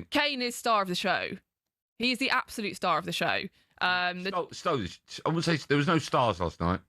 Kane? Kane is star of the show. He's the absolute star of the show. I wouldn't say there was no stars last night.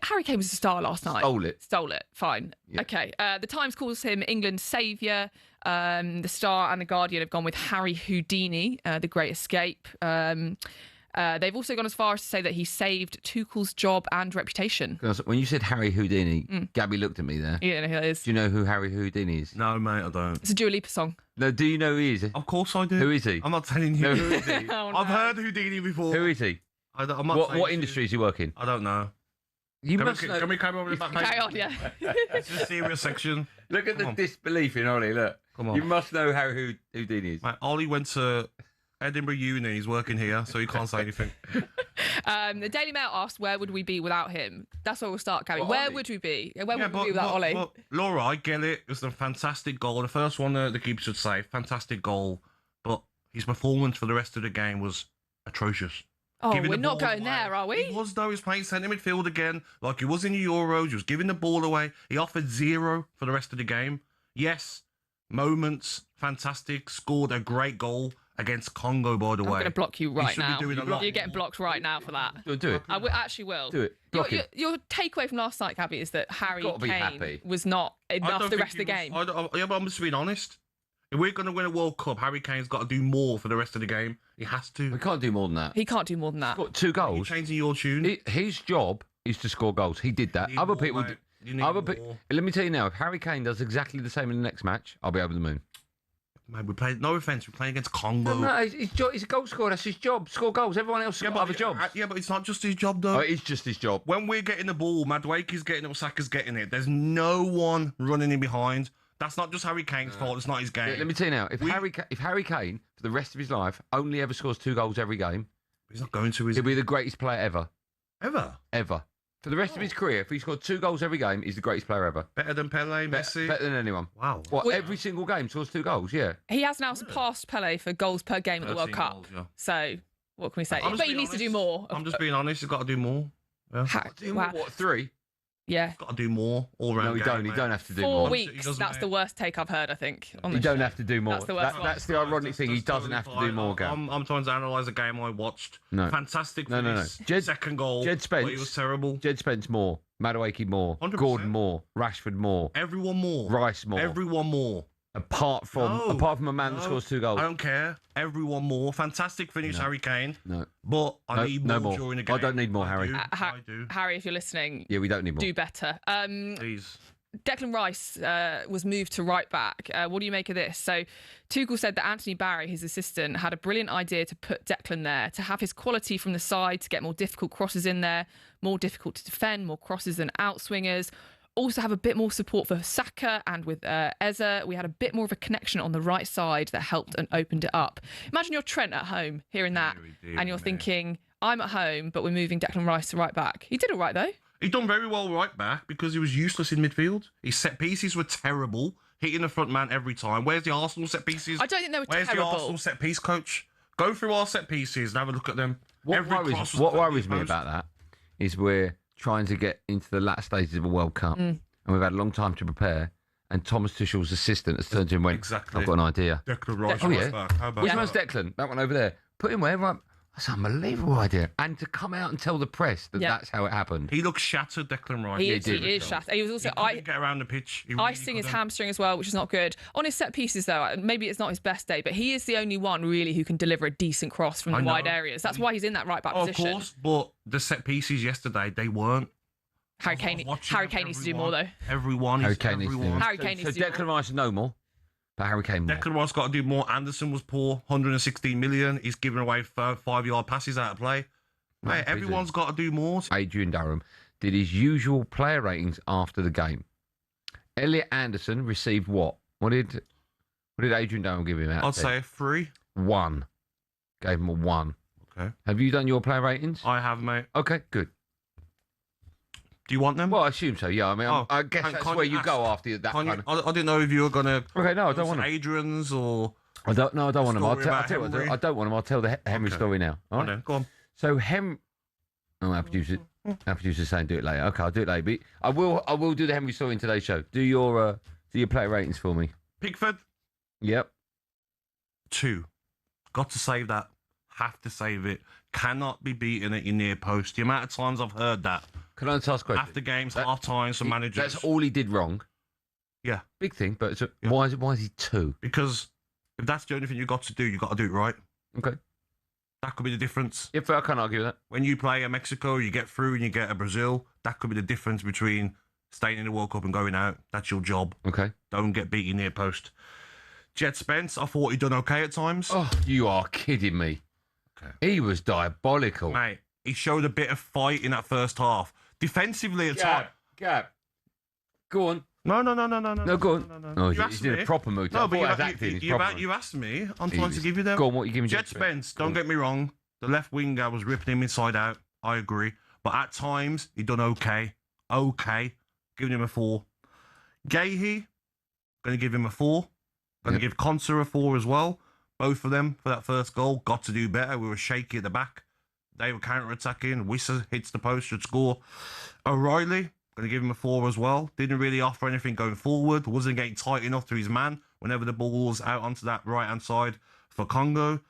Harry Kane was a star last night. Stole it. Fine. Yeah. Okay. The Times calls him England's saviour. The Star and the Guardian have gone with Harry Houdini, the Great Escape. They've also gone as far as to say that he saved Tuchel's job and reputation. When you said Harry Houdini, Gabby looked at me there. You don't know who that is? Do you know who Harry Houdini is? No, mate, I don't. It's a Dua Lipa song. No, do you know who he is? Of course I do. Who is he? I'm not telling you. No, who is he? Oh, no. I've heard Houdini before. Who is he? I'm not What industry is he working? I don't know. You Can must we, know. can we come over to the back page? Carry on, yeah. It's a serious section. Look at Come the on. disbelief in Ollie. Look. Come on. You must know Harry Houdini is. Mate, Ollie went to Edinburgh Uni. He's working here, so he can't say anything. The Daily Mail asked, where would we be without him? That's where we'll start, Gabby. Well, Where Ollie. would we be? Where would we be without Ollie? Well, Laura, I get it. It was a fantastic goal. The first one the keeper should say, fantastic goal. But his performance for the rest of the game was atrocious. Oh, Giving we're the not ball going away. there, are we? He was, though. He was playing centre midfield again, like he was in the Euros. He was giving the ball away. He offered 0 for the rest of the game. Yes, moments, fantastic. Scored a great goal against Congo, by the I'm way. going to block you right should be now. doing a lot You're getting more. blocked right now for that. Do it. I actually will. Do it. Block him. Your takeaway from last night, Gabby, is that Harry got to be Kane happy. was not I enough don't the think rest of the he game. was- yeah, but I'm just being honest. If we're going to win a World Cup, Harry Kane's got to do more for the rest of the game. He has to. We can't do more than that. He can't do more than that. Got 2 You're goals. changing your tune. His job is to score goals. He did that. You need Other more, people. mate. You need Other more. Let me tell you now. If Harry Kane does exactly the same in the next match, I'll be over the moon. Mate, we played. No offense, we're playing against Congo. No, he's a goal scorer. That's his job. Score goals. Everyone else has got other jobs. Yeah, but it's not just his job though. Oh, it's just his job. When we're getting the ball, Madueke's getting it, Saka's getting it. There's no one running in behind. That's not just Harry Kane's fault. It's not his game. Let me tell you now. If Harry Kane, for the rest of his life, only ever scores 2 goals every game, He's not going to. he'll be the greatest player ever. Ever. For the rest of his career, if he scored 2 goals every game, he's the greatest player ever. Better than Pele, Messi. Better than anyone. Wow. What? Well- Every single game scores 2 goals. Yeah. He has now surpassed Pele for goals per game at the World 13 Cup. goals, yeah. So, what can we say? I'm just But he being needs to do honest. more. I'm just being honest. He's got to do more. Yeah. Wow. What? 3? Yeah. Got to do more all round. No, he game, don't. He mate. don't have to do 4 more. weeks. He doesn't, That's mate. the worst take I've heard, I think. On You the don't show. have to do more. That's the worst one. That's the ironic thing. He That's doesn't totally have to do more, fine. Gav. I'm trying to analyse a game I watched. No. Fantastic No, no, no. finish. Second goal. Jed Spence. But he was terrible. Jed Spence more. Madueke more. 100%. Gordon more. Rashford more. Everyone more. Rice more. Everyone more. Apart from a man that scores 2 goals. I don't care. Everyone more. Fantastic finish, Harry Kane. No. But I need more, more. during the game. I don't need more, Harry. I do. Harry, if you're listening, Yeah, we don't need more. do better. Please. Declan Rice was moved to right back. What do you make of this? So Tuchel said that Anthony Barry, his assistant, had a brilliant idea to put Declan there, to have his quality from the side, to get more difficult crosses in there, more difficult to defend, more crosses than outswingers. Also have a bit more support for Saka, and with Eza, we had a bit more of a connection on the right side that helped and opened it up. Imagine you're Trent at home hearing that, and you're thinking, I'm at home, but we're moving Declan Rice to right back. He did all right, though. He done very well right back because he was useless in midfield. His set pieces were terrible, hitting the front man every time. Where's the Arsenal set pieces? I don't think they were Where's terrible. the Arsenal set piece coach? Go through our set pieces and have a look at them. What worries me about that is we're trying to get into the latter stages of a World Cup, and we've had a long time to prepare. And Thomas Tuchel's assistant has turned to him and went, Exactly. I've got an idea. Declan Rice. Oh, yeah. Back. How about Which that? one's Declan? That one over there. Put him where? Right. That's an unbelievable idea. And to come out and tell the press that that's how it happened. He looks shattered, Declan Rice. He is shattered. He was also He couldn't get around the pitch. He really icing his couldn't. hamstring as well, which is not good. On his set pieces, though, maybe it's not his best day, but he is the only one really who can deliver a decent cross from the wide areas. That's why he's in that right back position. Of course, but the set pieces yesterday, they weren't. Harry Kane needs to do more, though. Everyone. Harry Kane needs to do more. Harry Kane needs to do So Declan Rice no more, but Harry Kane more. Declan Rice got to do more. Anderson was poor, 116 million. He's giving away 5-yard passes out of play. Mate, everyone's got to do more. Adrian Durham did his usual player ratings after the game. Elliot Anderson received what? What did Adrian Durham give him out? I'd say 3. 1. Gave him a 1. Okay. Have you done your player ratings? I have, mate. Okay, good. Do you want them? Well, I assume so. Yeah, I mean, I guess that's can't where you you ask- go after that. Can you- Kind of... I didn't know if you were gonna. Okay, no, I don't want them. Adrian's or. I don't want them. I'll story tell about you what. Henry? I don't want them. I'll tell the Henry story now. All right. Go on. So our producer's saying do it later. Okay, I'll do it later. But I will do the Henry story in today's show. Do your player ratings for me. Pickford, Yep. 2. Got to save that. Have to save it. Cannot be beaten at your near post. The amount of times I've heard that. Can I just ask a question? After games, half time, some managers. That's all he did wrong. Yeah. Big thing, but Yeah. why is he 2? Because if that's the only thing you've got to do, you've got to do it right. Okay. That could be the difference. Yeah, I can't argue with that. When you play a Mexico, you get through and you get a Brazil, that could be the difference between staying in the World Cup and going out. That's your job. Okay. Don't get beaten near post. Jet Spence, I thought he'd done okay at times. Oh, you are kidding me. Okay. He was diabolical. Mate, he showed a bit of fight in that first half. Defensively at times. Gab. Go on. No, No, go on. No, You he's asked in me. a proper mood. No, but you you asked me. I'm trying to give you them. Go on, what are you giving Jet Spence, don't get me wrong. The left winger was ripping him inside out. I agree. But at times, he done okay. Okay. Giving him a 4. Gahey, going to give him a 4. Going to give Konsa a 4 as well. Both of them for that first goal. Got to do better. We were shaky at the back. They were counter-attacking. Wissa hits the post, should score. O'Reilly, going to give him a 4 as well. Didn't really offer anything going forward. Wasn't getting tight enough to his man whenever the ball was out onto that right-hand side for Congo.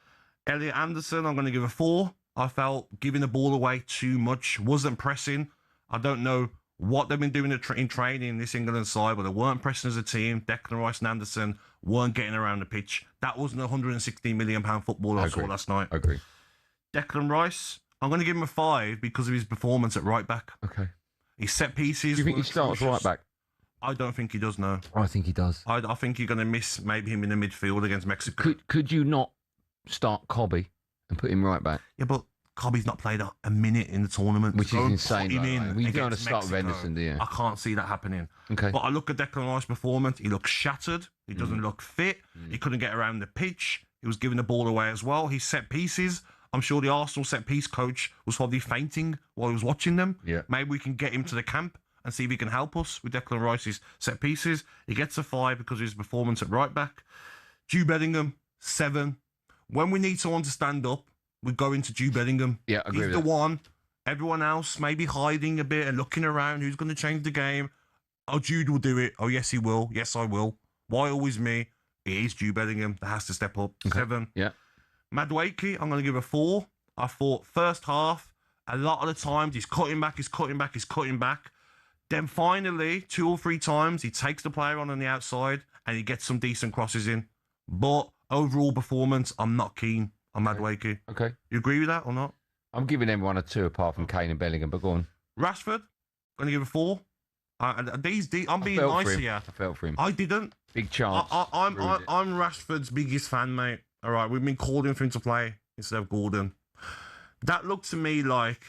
Elliot Anderson, I'm going to give a 4. I felt giving the ball away too much. Wasn't pressing. I don't know what they've been doing in training in this England side, but they weren't pressing as a team. Declan Rice and Anderson weren't getting around the pitch. That wasn't a £116 million football I saw last night. I agree. Declan Rice, I'm going to give him a 5 because of his performance at right back. Okay. His set pieces. Do you think he starts right back? I don't think he does, no. I think he does. I think you're going to miss maybe him in the midfield against Mexico. Could you not start Cobby and put him right back? Yeah, but Cobby's not played a minute in the tournament. Which is insane. Him in you don't want to against start with Mexico. Henderson, do you? I can't see that happening. Okay. But I look at Declan Rice's performance. He looks shattered. He doesn't look fit. He couldn't get around the pitch. He was giving the ball away as well. His set pieces. I'm sure the Arsenal set piece coach was probably fainting while he was watching them. Yeah. Maybe we can get him to the camp and see if he can help us with Declan Rice's set pieces. He gets a 5 because of his performance at right back. Jude Bellingham, 7. When we need someone to stand up, we go into Jude Bellingham. Yeah, I agree He's with the that. one. Everyone else maybe hiding a bit and looking around. Who's going to change the game? Oh, Jude will do it. Oh, yes, he will. Yes, I will. Why always me? It is Jude Bellingham that has to step up. Okay. 7. Yeah. Madueke, I'm going to give a 4. I thought first half, a lot of the times he's cutting back. Then finally, 2 or 3 times, he takes the player on the outside and he gets some decent crosses in. But overall performance, I'm not keen on Madueke. Okay. You agree with that or not? I'm giving everyone a 2 apart from Kane and Bellingham, but go on. Rashford, going to give a 4. I'm being nice here. I felt for him. I didn't. Big chance. I'm Rashford's biggest fan, mate. All right, we've been calling for him to play instead of Gordon. That looked to me like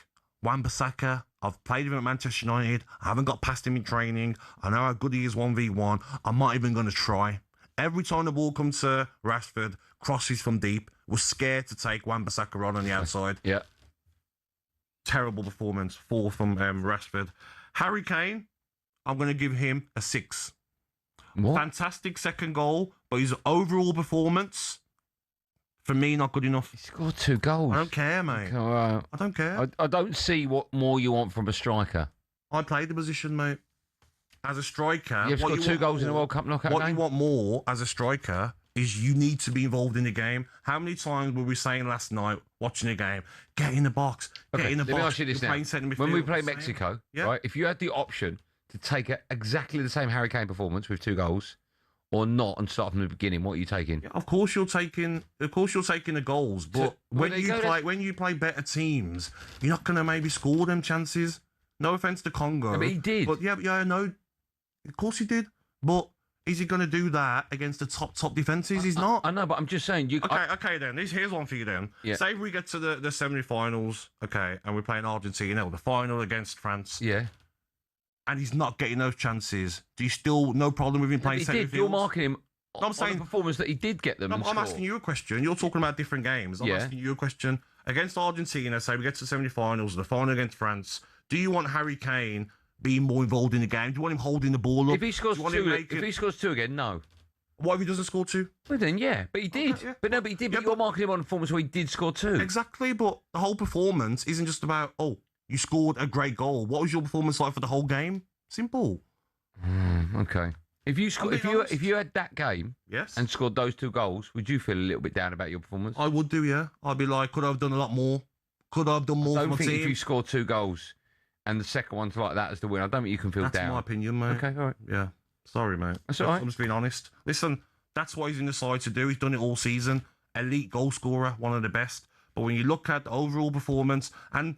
Wan-Bissaka. I've played with him at Manchester United. I haven't got past him in training. I know how good he is 1v1. I'm not even going to try. Every time the ball comes to Rashford, crosses from deep, was scared to take Wan-Bissaka on the outside. Yeah. Terrible performance. 4 from Rashford. Harry Kane, I'm going to give him a 6. What? Fantastic second goal, but his overall performance, for me, not good enough. He scored 2 goals. I don't care, mate. All right. I don't care. I don't see what more you want from a striker. I played the position, mate. As a striker, You've scored 2 goals in a World Cup knockout What game. you want more as a striker is you need to be involved in the game. How many times were we saying last night, watching the game, get in the box, get in the let me box. ask you this You're now. playing centre When we midfield, play same. Mexico, Yeah. right? If you had the option to take exactly the same Harry Kane performance with 2 goals, or not, and start from the beginning, what are you taking? Yeah, of course you're taking the goals, but So, well, when you play better teams, you're not gonna maybe score them chances. No offense to Congo, Yeah, but he did. But yeah, no, of course he did. But is he gonna do that against the top defenses? He's not. I know, but I'm just saying. Okay, then. Here's one for you then. Yeah. Say if we get to the semi-finals, okay, and we're playing Argentina, or the final against France, Yeah. and he's not getting those chances. Do you still no problem with him playing He centre did. You're field? marking him I'm on saying- the performance that he did get them. No, and I'm score. asking you a question. You're talking about different games. I'm Yeah. asking you a question. Against Argentina, say we get to the semi-finals, the final against France, do you want Harry Kane being more involved in the game? Do you want him holding the ball up? If he scores Do you want 2, him making- if he scores 2 again, no. What if he doesn't score 2? Well then, yeah, but he did. yeah. But he did. Yeah, But you're but- marking him on a performance where he did score 2. Exactly, but the whole performance isn't just about, oh, you scored a great goal. What was your performance like for the whole game? Simple. Okay. If you had that game Yes. and scored those 2 goals, would you feel a little bit down about your performance? I would do, yeah. I'd be like, could I have done a lot more? Could I have done more I for don't my think team? if you score 2 goals and the second one's like that as the win, I don't think you can feel That's down. my opinion, mate. Okay, all right. Yeah. Sorry, mate. That's all right. I'm just being honest. Listen, that's what he's in the side to do. He's done it all season. Elite goal scorer, one of the best. But when you look at the overall performance, and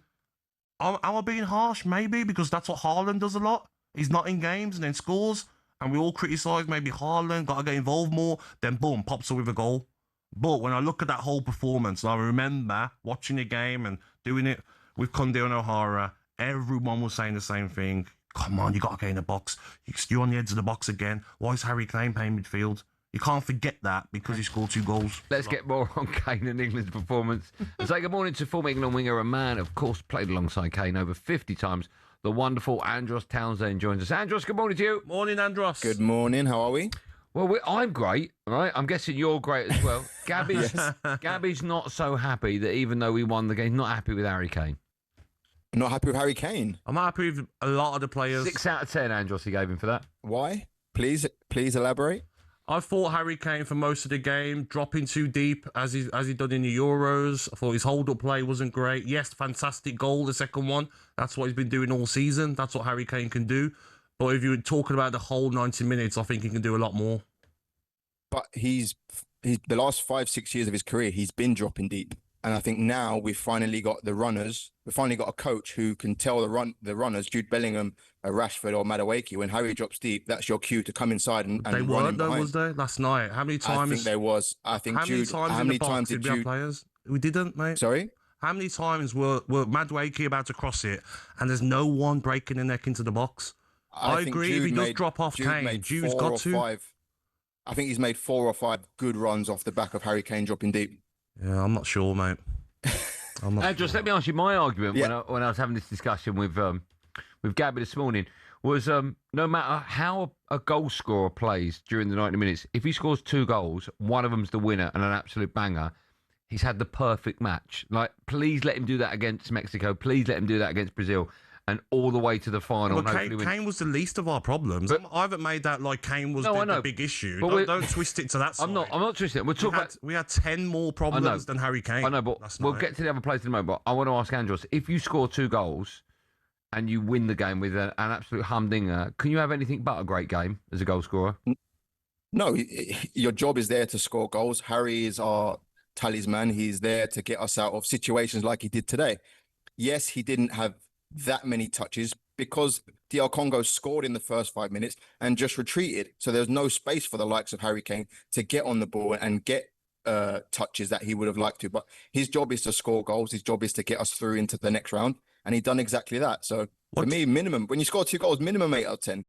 am I being harsh? Maybe, because that's what Haaland does a lot. He's not in games and then scores. And we all criticise maybe Haaland, got to get involved more. Then boom, pops up with a goal. But when I look at that whole performance, I remember watching the game and doing it with Condé and O'Hara, everyone was saying the same thing. Come on, you got to get in the box. You're on the edge of the box again. Why is Harry Kane playing midfield? You can't forget that because he scored 2 goals. Let's get more on Kane and England's performance. And say good morning to former England winger, a man, of course, played alongside Kane over 50 times. The wonderful Andros Townsend joins us. Andros, good morning to you. Morning, Andros. Good morning. How are we? Well, I'm great, all right? I'm guessing you're great as well. Gabby's not so happy that even though we won the game, not happy with Harry Kane. Not happy with Harry Kane. I'm happy with a lot of the players. 6 out of 10, Andros, he gave him for that. Why? Please elaborate. I thought Harry Kane for most of the game, dropping too deep as he done in the Euros. I thought his hold-up play wasn't great. Yes, fantastic goal, the second one. That's what he's been doing all season. That's what Harry Kane can do. But if you're talking about the whole 90 minutes, I think he can do a lot more. But he's the last 5-6 years of his career, he's been dropping deep. And I think now we've finally got the runners. We've finally got a coach who can tell the runners, Jude Bellingham, Rashford or Madueke, when Harry drops deep, that's your cue to come inside and they run weren't him though, behind. was they? Last night. How many times? I think there was. I think how Jude. How many times did we have players? We didn't, mate. Sorry? How many times were Madueke about to cross it and there's no one breaking the neck into the box? I think agree. Jude If he does made- drop off Jude Kane, made Jude's 4 got or to. 5. I think he's made 4 or 5 good runs off the back of Harry Kane dropping deep. Yeah, I'm not sure, mate. I'm not Andros, let me ask you my argument when I was having this discussion with Gabby this morning was no matter how a goal scorer plays during the 90 minutes, if he scores 2 goals, one of them's the winner and an absolute banger, he's had the perfect match. Like, please let him do that against Mexico. Please let him do that against Brazil. And all the way to the final. But Kane was the least of our problems. But, I haven't made that like Kane was the big issue. Don't twist it to that side. I'm not twisting it. We had 10 more problems than Harry Kane. I know, but we'll get to the other players in a moment. But I want to ask Andros, if you score 2 goals and you win the game with an absolute humdinger, can you have anything but a great game as a goal scorer? No, your job is there to score goals. Harry is our talisman. He's there to get us out of situations like he did today. Yes, he didn't have that many touches because DR Congo scored in the first 5 minutes and just retreated. So there's no space for the likes of Harry Kane to get on the ball and get touches that he would have liked to. But his job is to score goals. His job is to get us through into the next round. And he done exactly that. So for me, minimum, when you score 2 goals, minimum 8 out of 10.